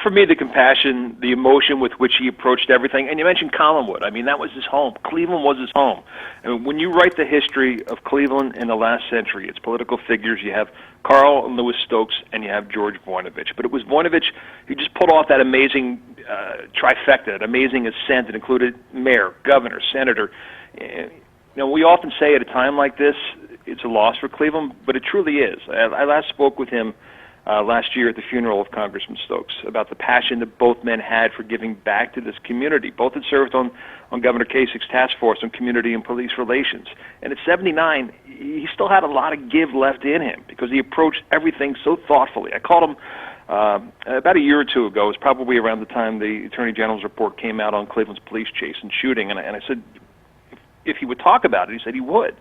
For me, the compassion, the emotion with which he approached everything, and you mentioned Collinwood. I mean, that was his home. Cleveland was his home. And when you write the history of Cleveland in the last century, its political figures, you have Carl and Lewis Stokes, and you have George Voinovich. But it was Voinovich who just pulled off that amazing trifecta, that amazing ascent that included mayor, governor, senator. You know, we often say at a time like this, it's a loss for Cleveland, but it truly is. I last spoke with him last year at the funeral of Congressman Stokes about the passion that both men had for giving back to this community. Both had served on Governor Kosich's task force on community and police relations. And at 79, he still had a lot of give left in him because he approached everything so thoughtfully. I called him about a year or two ago. It was probably around the time the Attorney General's report came out on Cleveland's police chase and shooting. And I said, if he would talk about it, he said he would.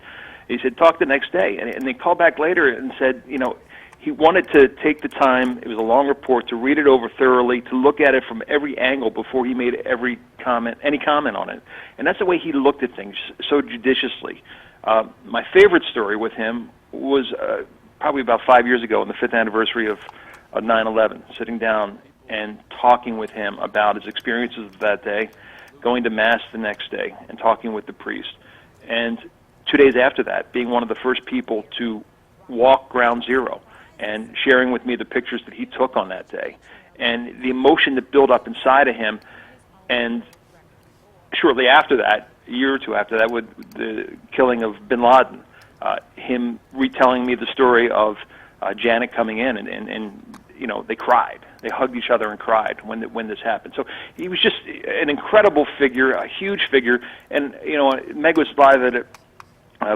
He said, talk the next day. And they called back later and said, you know, he wanted to take the time, it was a long report, to read it over thoroughly, to look at it from every angle before he made any comment on it. And that's the way he looked at things, so judiciously. My favorite story with him was probably about 5 years ago on the 5th anniversary of 9/11, sitting down and talking with him about his experiences of that day, going to Mass the next day, and talking with the priest. And 2 days after that, being one of the first people to walk Ground Zero, and sharing with me the pictures that he took on that day, and the emotion that built up inside of him. And shortly after that, a year or two after that, with the killing of bin Laden, him retelling me the story of Janet coming in, and you know, they cried. They hugged each other and cried when this happened. So he was just an incredible figure, a huge figure. And you know, Meg was live at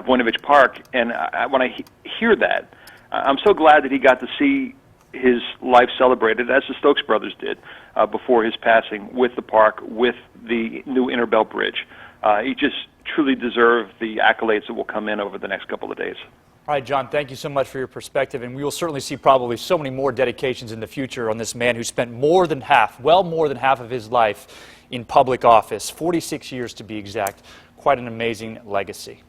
Voinovich Park, and when I hear that, I'm so glad that he got to see his life celebrated, as the Stokes brothers did, before his passing, with the park, with the new Interbelt Bridge. He just truly deserved the accolades that will come in over the next couple of days. All right, John, thank you so much for your perspective, and we will certainly see probably so many more dedications in the future on this man who spent more than half of his life in public office, 46 years to be exact. Quite an amazing legacy.